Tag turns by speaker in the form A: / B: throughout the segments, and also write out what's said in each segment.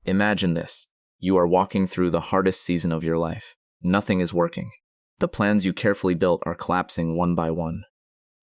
A: Imagine this. You are walking through the hardest season of your life. Nothing is working. The plans you carefully built are collapsing one by one.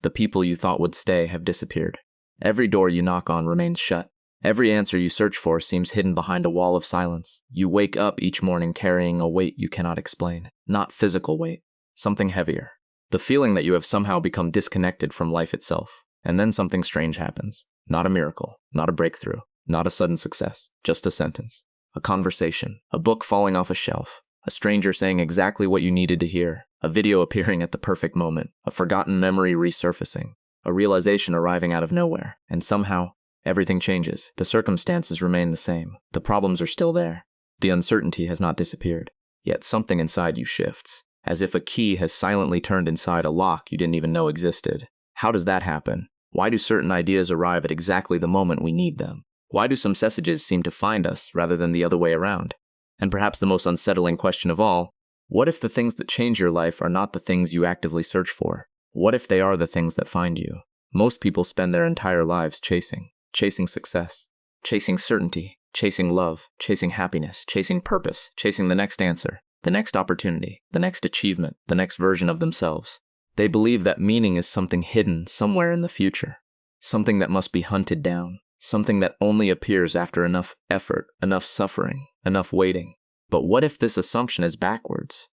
A: The people you thought would stay have disappeared. Every door you knock on remains shut. Every answer you search for seems hidden behind a wall of silence. You wake up each morning carrying a weight you cannot explain. Not physical weight, something heavier. The feeling that you have somehow become disconnected from life itself. And then something strange happens. Not a miracle, not a breakthrough, not a sudden success, just a sentence. A conversation, a book falling off a shelf, a stranger saying exactly what you needed to hear, a video appearing at the perfect moment, a forgotten memory resurfacing, a realization arriving out of nowhere, and somehow, everything changes. The circumstances remain the same. The problems are still there. The uncertainty has not disappeared. Yet something inside you shifts, as if a key has silently turned inside a lock you didn't even know existed. How does that happen? Why do certain ideas arrive at exactly the moment we need them? Why do some messages seem to find us rather than the other way around? And perhaps the most unsettling question of all, what if the things that change your life are not the things you actively search for? What if they are the things that find you? Most people spend their entire lives chasing success, chasing certainty, chasing love, chasing happiness, chasing purpose, chasing the next answer, the next opportunity, the next achievement, the next version of themselves. They believe that meaning is something hidden somewhere in the future, something that must be hunted down, something that only appears after enough effort, enough suffering, enough waiting. But what if this assumption is backwards?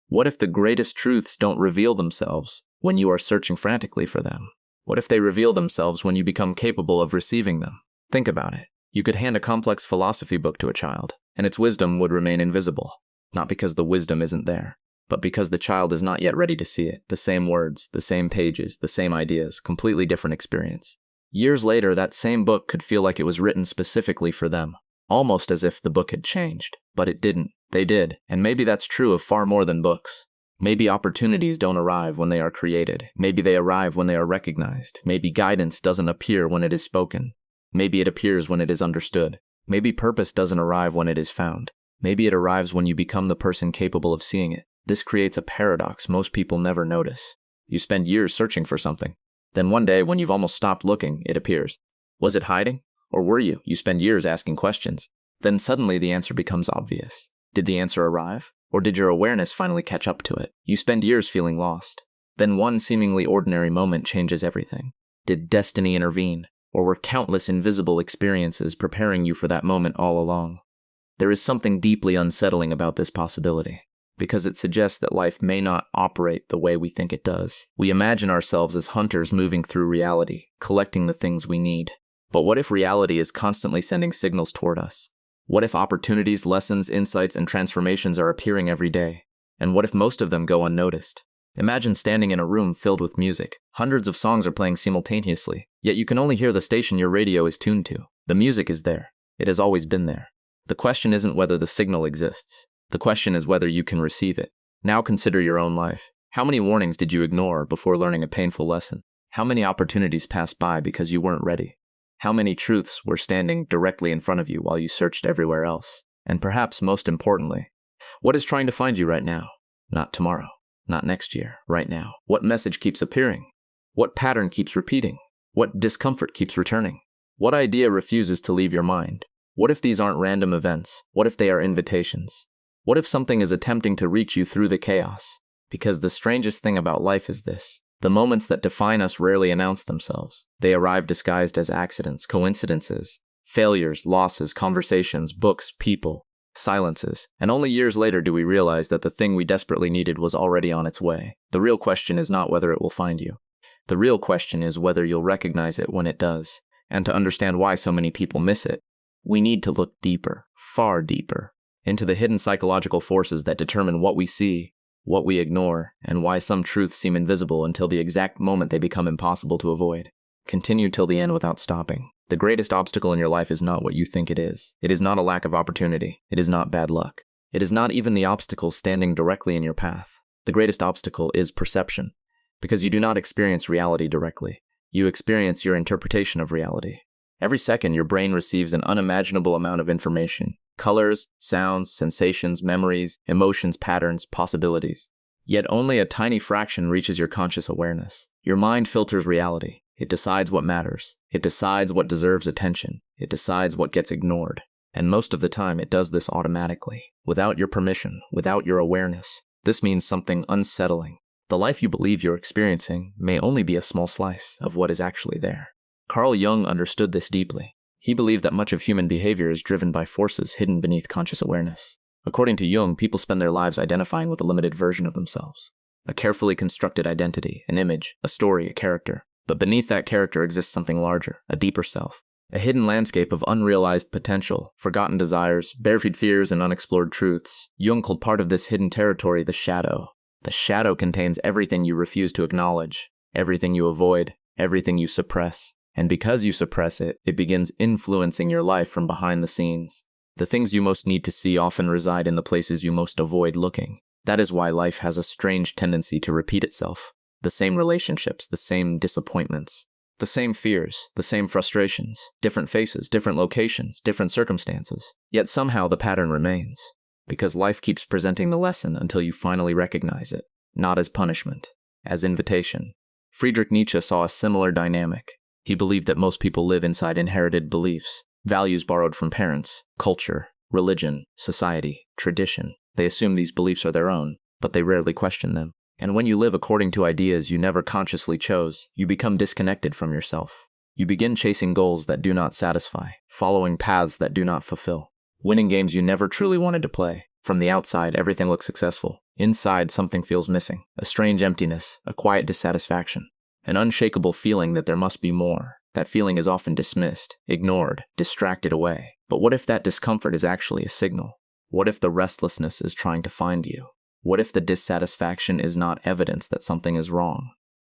A: What if the greatest truths don't reveal themselves when you are searching frantically for them? What if they reveal themselves when you become capable of receiving them? Think about it. You could hand a complex philosophy book to a child, and its wisdom would remain invisible. Not because the wisdom isn't there, but because the child is not yet ready to see it. The same words, the same pages, the same ideas, completely different experience. Years later, that same book could feel like it was written specifically for them, almost as if the book had changed. But it didn't. They did. And maybe that's true of far more than books. Maybe opportunities don't arrive when they are created. Maybe they arrive when they are recognized. Maybe guidance doesn't appear when it is spoken. Maybe it appears when it is understood. Maybe purpose doesn't arrive when it is found. Maybe it arrives when you become the person capable of seeing it. This creates a paradox most people never notice. You spend years searching for something. Then one day, when you've almost stopped looking, it appears. Was it hiding? Or were you? You spend years asking questions. Then suddenly the answer becomes obvious. Did the answer arrive? Or did your awareness finally catch up to it? You spend years feeling lost. Then one seemingly ordinary moment changes everything. Did destiny intervene? Or were countless invisible experiences preparing you for that moment all along? There is something deeply unsettling about this possibility, because it suggests that life may not operate the way we think it does. We imagine ourselves as hunters moving through reality, collecting the things we need. But what if reality is constantly sending signals toward us? What if opportunities, lessons, insights, and transformations are appearing every day? And what if most of them go unnoticed? Imagine standing in a room filled with music. Hundreds of songs are playing simultaneously, yet you can only hear the station your radio is tuned to. The music is there. It has always been there. The question isn't whether the signal exists. The question is whether you can receive it. Now consider your own life. How many warnings did you ignore before learning a painful lesson? How many opportunities passed by because you weren't ready? How many truths were standing directly in front of you while you searched everywhere else? And perhaps most importantly, what is trying to find you right now? Not tomorrow, not next year, right now. What message keeps appearing? What pattern keeps repeating? What discomfort keeps returning? What idea refuses to leave your mind? What if these aren't random events? What if they are invitations? What if something is attempting to reach you through the chaos? Because the strangest thing about life is this. The moments that define us rarely announce themselves. They arrive disguised as accidents, coincidences, failures, losses, conversations, books, people, silences. And only years later do we realize that the thing we desperately needed was already on its way. The real question is not whether it will find you. The real question is whether you'll recognize it when it does. And to understand why so many people miss it, we need to look deeper, far deeper, into the hidden psychological forces that determine what we see, what we ignore, and why some truths seem invisible until the exact moment they become impossible to avoid. Continue till the end without stopping. The greatest obstacle in your life is not what you think it is. It is not a lack of opportunity. It is not bad luck. It is not even the obstacle standing directly in your path. The greatest obstacle is perception, because you do not experience reality directly. You experience your interpretation of reality. Every second, your brain receives an unimaginable amount of information. Colors, sounds, sensations, memories, emotions, patterns, possibilities. Yet only a tiny fraction reaches your conscious awareness. Your mind filters reality. It decides what matters. It decides what deserves attention. It decides what gets ignored. And most of the time, it does this automatically, without your permission, without your awareness. This means something unsettling. The life you believe you're experiencing may only be a small slice of what is actually there. Carl Jung understood this deeply. He believed that much of human behavior is driven by forces hidden beneath conscious awareness. According to Jung, people spend their lives identifying with a limited version of themselves. A carefully constructed identity, an image, a story, a character. But beneath that character exists something larger, a deeper self. A hidden landscape of unrealized potential, forgotten desires, buried fears, and unexplored truths. Jung called part of this hidden territory the shadow. The shadow contains everything you refuse to acknowledge, everything you avoid, everything you suppress. And because you suppress it, it begins influencing your life from behind the scenes. The things you most need to see often reside in the places you most avoid looking. That is why life has a strange tendency to repeat itself. The same relationships, the same disappointments. The same fears, the same frustrations, different faces, different locations, different circumstances. Yet somehow the pattern remains, because life keeps presenting the lesson until you finally recognize it, not as punishment, as invitation. Friedrich Nietzsche saw a similar dynamic. He believed that most people live inside inherited beliefs, values borrowed from parents, culture, religion, society, tradition. They assume these beliefs are their own, but they rarely question them. And when you live according to ideas you never consciously chose, you become disconnected from yourself. You begin chasing goals that do not satisfy, following paths that do not fulfill, winning games you never truly wanted to play. From the outside, everything looks successful. Inside, something feels missing, a strange emptiness, a quiet dissatisfaction, an unshakable feeling that there must be more. That feeling is often dismissed, ignored, distracted away. But what if that discomfort is actually a signal? What if the restlessness is trying to find you? What if the dissatisfaction is not evidence that something is wrong?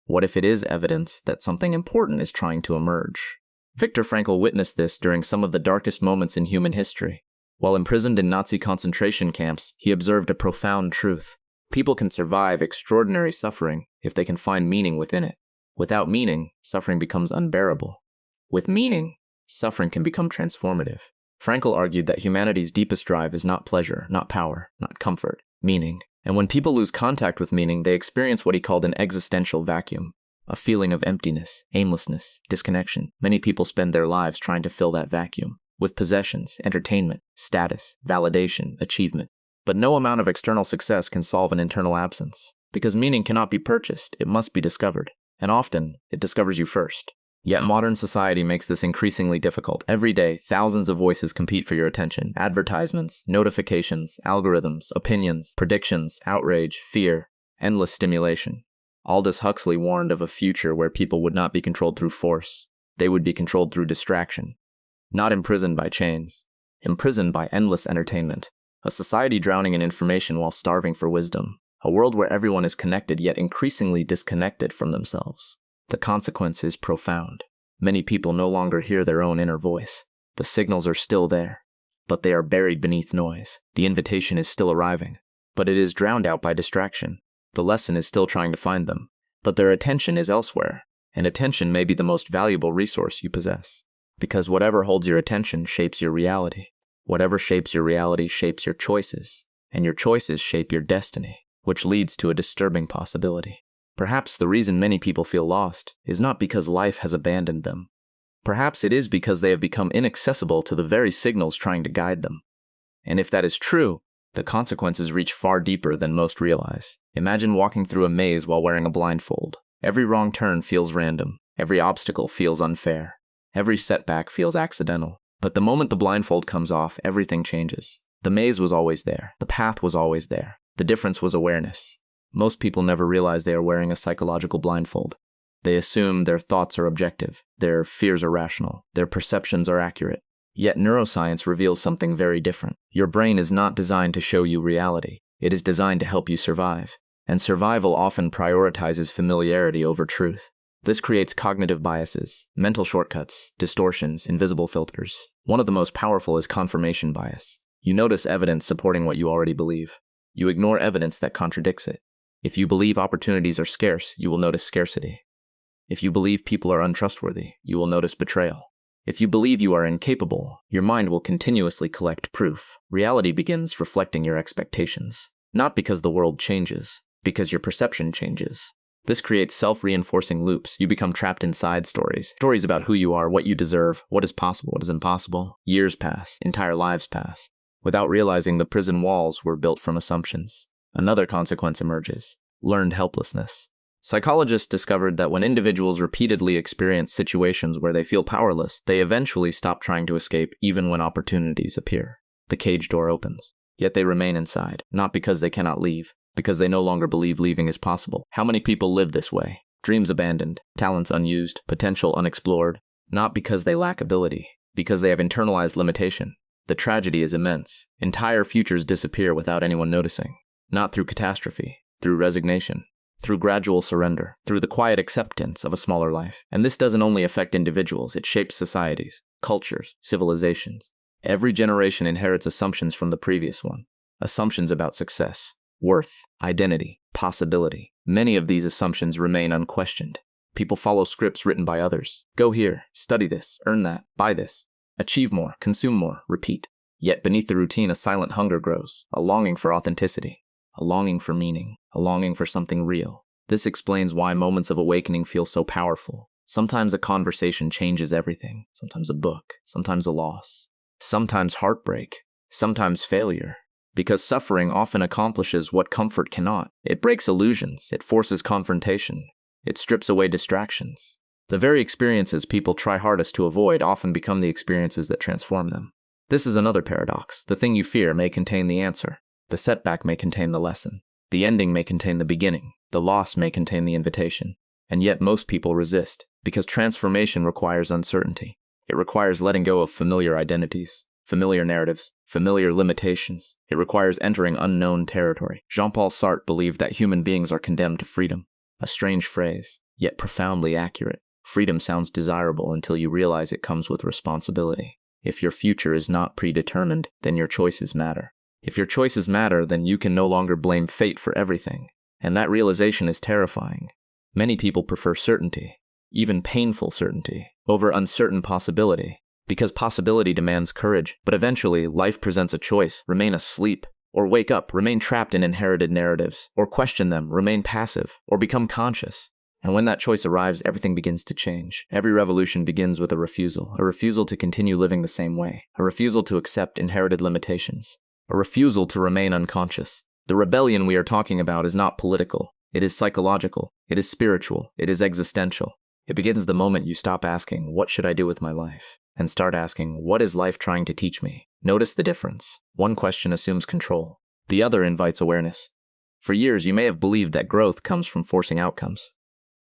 A: What if it is evidence that something important is trying to emerge? Viktor Frankl witnessed this during some of the darkest moments in human history. While imprisoned in Nazi concentration camps, he observed a profound truth. People can survive extraordinary suffering if they can find meaning within it. Without meaning, suffering becomes unbearable. With meaning, suffering can become transformative. Frankl argued that humanity's deepest drive is not pleasure, not power, not comfort, meaning. And when people lose contact with meaning, they experience what he called an existential vacuum, a feeling of emptiness, aimlessness, disconnection. Many people spend their lives trying to fill that vacuum with possessions, entertainment, status, validation, achievement. But no amount of external success can solve an internal absence, because meaning cannot be purchased, it must be discovered. And often, it discovers you first. Yet modern society makes this increasingly difficult. Every day, thousands of voices compete for your attention. Advertisements, notifications, algorithms, opinions, predictions, outrage, fear, endless stimulation. Aldous Huxley warned of a future where people would not be controlled through force. They would be controlled through distraction. Not imprisoned by chains. Imprisoned by endless entertainment. A society drowning in information while starving for wisdom. A world where everyone is connected yet increasingly disconnected from themselves. The consequence is profound. Many people no longer hear their own inner voice. The signals are still there, but they are buried beneath noise. The invitation is still arriving, but it is drowned out by distraction. The lesson is still trying to find them, but their attention is elsewhere, and attention may be the most valuable resource you possess. Because whatever holds your attention shapes your reality. Whatever shapes your reality shapes your choices, and your choices shape your destiny, which leads to a disturbing possibility. Perhaps the reason many people feel lost is not because life has abandoned them. Perhaps it is because they have become inaccessible to the very signals trying to guide them. And if that is true, the consequences reach far deeper than most realize. Imagine walking through a maze while wearing a blindfold. Every wrong turn feels random. Every obstacle feels unfair. Every setback feels accidental. But the moment the blindfold comes off, everything changes. The maze was always there. The path was always there. The difference was awareness. Most people never realize they are wearing a psychological blindfold. They assume their thoughts are objective, their fears are rational, their perceptions are accurate. Yet neuroscience reveals something very different. Your brain is not designed to show you reality. It is designed to help you survive. And survival often prioritizes familiarity over truth. This creates cognitive biases, mental shortcuts, distortions, invisible filters. One of the most powerful is confirmation bias. You notice evidence supporting what you already believe. You ignore evidence that contradicts it. If you believe opportunities are scarce, you will notice scarcity. If you believe people are untrustworthy, you will notice betrayal. If you believe you are incapable, your mind will continuously collect proof. Reality begins reflecting your expectations. Not because the world changes, because your perception changes. This creates self-reinforcing loops. You become trapped inside stories. Stories about who you are, what you deserve, what is possible, what is impossible. Years pass, entire lives pass. Without realizing, the prison walls were built from assumptions. Another consequence emerges: learned helplessness. Psychologists discovered that when individuals repeatedly experience situations where they feel powerless, they eventually stop trying to escape even when opportunities appear. The cage door opens. Yet they remain inside, not because they cannot leave, because they no longer believe leaving is possible. How many people live this way? Dreams abandoned, talents unused, potential unexplored. Not because they lack ability, because they have internalized limitation. The tragedy is immense. Entire futures disappear without anyone noticing. Not through catastrophe, through resignation, through gradual surrender, through the quiet acceptance of a smaller life. And this doesn't only affect individuals, it shapes societies, cultures, civilizations. Every generation inherits assumptions from the previous one. Assumptions about success, worth, identity, possibility. Many of these assumptions remain unquestioned. People follow scripts written by others. Go here, study this, earn that, buy this. Achieve more, consume more, repeat. Yet beneath the routine, a silent hunger grows, a longing for authenticity, a longing for meaning, a longing for something real. This explains why moments of awakening feel so powerful. Sometimes a conversation changes everything. Sometimes a book, sometimes a loss, sometimes heartbreak, sometimes failure. Because suffering often accomplishes what comfort cannot. It breaks illusions, it forces confrontation, it strips away distractions. The very experiences people try hardest to avoid often become the experiences that transform them. This is another paradox. The thing you fear may contain the answer. The setback may contain the lesson. The ending may contain the beginning. The loss may contain the invitation. And yet most people resist, because transformation requires uncertainty. It requires letting go of familiar identities, familiar narratives, familiar limitations. It requires entering unknown territory. Jean-Paul Sartre believed that human beings are condemned to freedom. A strange phrase, yet profoundly accurate. Freedom sounds desirable until you realize it comes with responsibility. If your future is not predetermined, then your choices matter. If your choices matter, then you can no longer blame fate for everything. And that realization is terrifying. Many people prefer certainty, even painful certainty, over uncertain possibility. Because possibility demands courage, but eventually life presents a choice: remain asleep, or wake up, remain trapped in inherited narratives, or question them, remain passive, or become conscious. And when that choice arrives, everything begins to change. Every revolution begins with a refusal to continue living the same way, a refusal to accept inherited limitations, a refusal to remain unconscious. The rebellion we are talking about is not political, it is psychological, it is spiritual, it is existential. It begins the moment you stop asking, "What should I do with my life?" and start asking, "What is life trying to teach me?" Notice the difference. One question assumes control. The other invites awareness. For years, you may have believed that growth comes from forcing outcomes,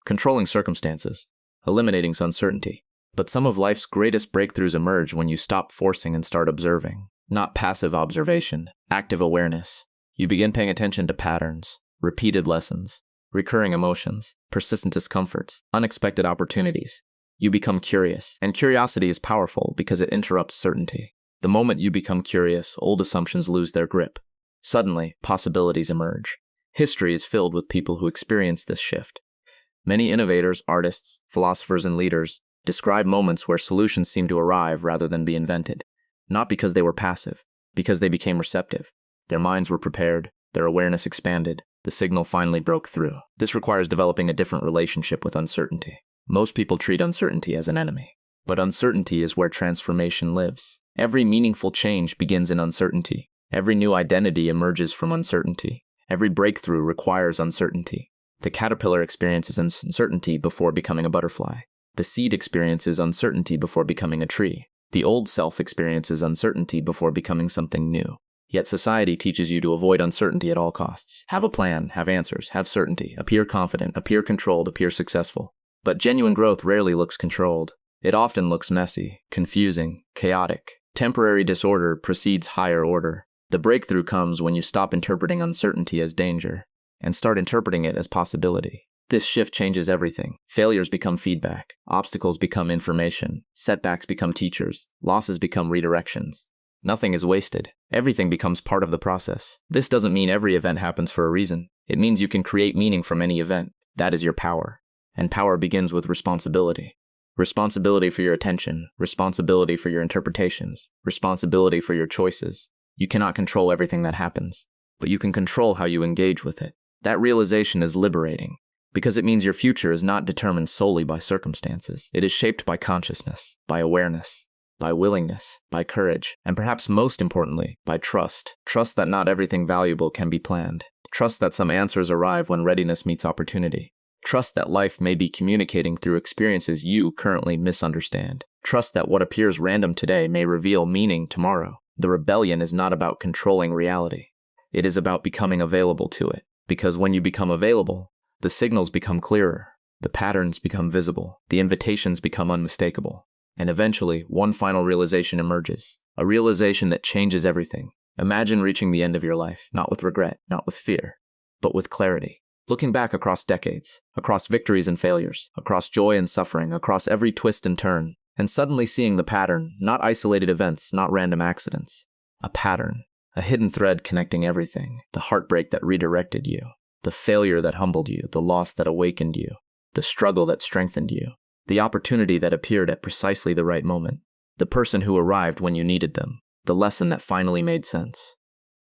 A: controlling circumstances, eliminating uncertainty. But some of life's greatest breakthroughs emerge when you stop forcing and start observing. Not passive observation, active awareness. You begin paying attention to patterns, repeated lessons, recurring emotions, persistent discomforts, unexpected opportunities. You become curious, and curiosity is powerful because it interrupts certainty. The moment you become curious, old assumptions lose their grip. Suddenly, possibilities emerge. History is filled with people who experience this shift. Many innovators, artists, philosophers, and leaders describe moments where solutions seem to arrive rather than be invented. Not because they were passive, because they became receptive. Their minds were prepared, their awareness expanded, the signal finally broke through. This requires developing a different relationship with uncertainty. Most people treat uncertainty as an enemy, but uncertainty is where transformation lives. Every meaningful change begins in uncertainty. Every new identity emerges from uncertainty. Every breakthrough requires uncertainty. The caterpillar experiences uncertainty before becoming a butterfly. The seed experiences uncertainty before becoming a tree. The old self experiences uncertainty before becoming something new. Yet society teaches you to avoid uncertainty at all costs. Have a plan, have answers, have certainty, appear confident, appear controlled, appear successful. But genuine growth rarely looks controlled. It often looks messy, confusing, chaotic. Temporary disorder precedes higher order. The breakthrough comes when you stop interpreting uncertainty as danger and start interpreting it as possibility. This shift changes everything. Failures become feedback. Obstacles become information. Setbacks become teachers. Losses become redirections. Nothing is wasted. Everything becomes part of the process. This doesn't mean every event happens for a reason. It means you can create meaning from any event. That is your power. And power begins with responsibility. Responsibility for your attention. Responsibility for your interpretations. Responsibility for your choices. You cannot control everything that happens, but you can control how you engage with it. That realization is liberating. Because it means your future is not determined solely by circumstances. It is shaped by consciousness, by awareness, by willingness, by courage, and perhaps most importantly, by trust. Trust that not everything valuable can be planned. Trust that some answers arrive when readiness meets opportunity. Trust that life may be communicating through experiences you currently misunderstand. Trust that what appears random today may reveal meaning tomorrow. The rebellion is not about controlling reality. It is about becoming available to it. Because when you become available, the signals become clearer, the patterns become visible, the invitations become unmistakable. And eventually, one final realization emerges. A realization that changes everything. Imagine reaching the end of your life, not with regret, not with fear, but with clarity. Looking back across decades, across victories and failures, across joy and suffering, across every twist and turn, and suddenly seeing the pattern, not isolated events, not random accidents. A pattern, a hidden thread connecting everything, the heartbreak that redirected you, the failure that humbled you, the loss that awakened you, the struggle that strengthened you, the opportunity that appeared at precisely the right moment, the person who arrived when you needed them, the lesson that finally made sense.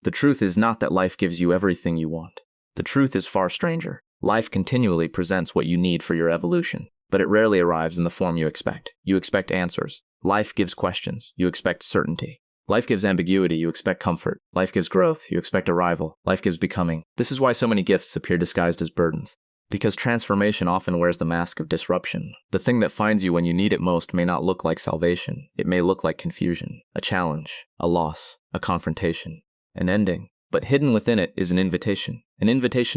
A: The truth is not that life gives you everything you want. The truth is far stranger. Life continually presents what you need for your evolution, but it rarely arrives in the form you expect. You expect answers. Life gives questions. You expect certainty. Life gives ambiguity. You expect comfort. Life gives growth. You expect arrival. Life gives becoming. This is why so many gifts appear disguised as burdens. Because transformation often wears the mask of disruption. The thing that finds you when you need it most may not look like salvation. It may look like confusion, a challenge, a loss, a confrontation, an ending. But hidden within it is an invitation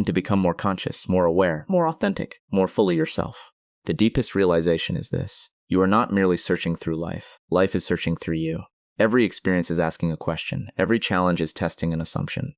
A: to become more conscious, more aware, more authentic, more fully yourself. The deepest realization is this: you are not merely searching through life. Life is searching through you. Every experience is asking a question. Every challenge is testing an assumption.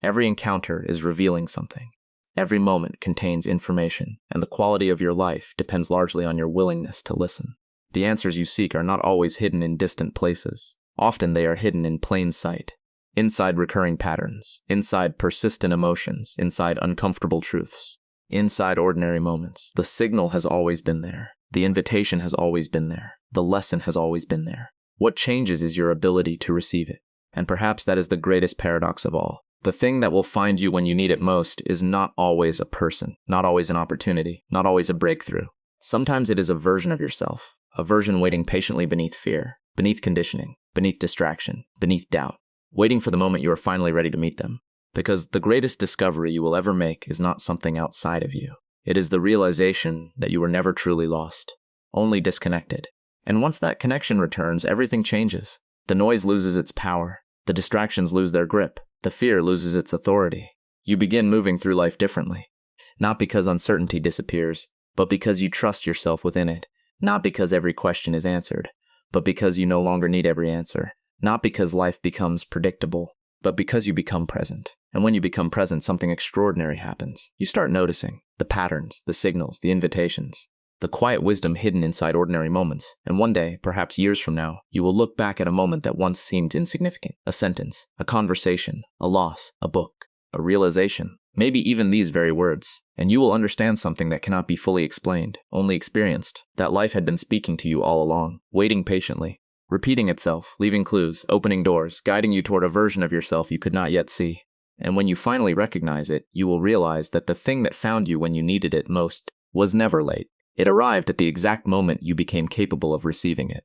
A: Every encounter is revealing something. Every moment contains information, and the quality of your life depends largely on your willingness to listen. The answers you seek are not always hidden in distant places. Often they are hidden in plain sight. Inside recurring patterns, inside persistent emotions, inside uncomfortable truths, inside ordinary moments. The signal has always been there. The invitation has always been there. The lesson has always been there. What changes is your ability to receive it. And perhaps that is the greatest paradox of all. The thing that will find you when you need it most is not always a person, not always an opportunity, not always a breakthrough. Sometimes it is a version of yourself, a version waiting patiently beneath fear, beneath conditioning, beneath distraction, beneath doubt. Waiting for the moment you are finally ready to meet them. Because the greatest discovery you will ever make is not something outside of you. It is the realization that you were never truly lost, only disconnected. And once that connection returns, everything changes. The noise loses its power. The distractions lose their grip. The fear loses its authority. You begin moving through life differently. Not because uncertainty disappears, but because you trust yourself within it. Not because every question is answered, but because you no longer need every answer. Not because life becomes predictable, but because you become present. And when you become present, something extraordinary happens. You start noticing the patterns, the signals, the invitations, the quiet wisdom hidden inside ordinary moments. And one day, perhaps years from now, you will look back at a moment that once seemed insignificant. A sentence, a conversation, a loss, a book, a realization, maybe even these very words. And you will understand something that cannot be fully explained, only experienced. That life had been speaking to you all along, waiting patiently. Repeating itself, leaving clues, opening doors, guiding you toward a version of yourself you could not yet see. And when you finally recognize it, you will realize that the thing that found you when you needed it most was never late. It arrived at the exact moment you became capable of receiving it.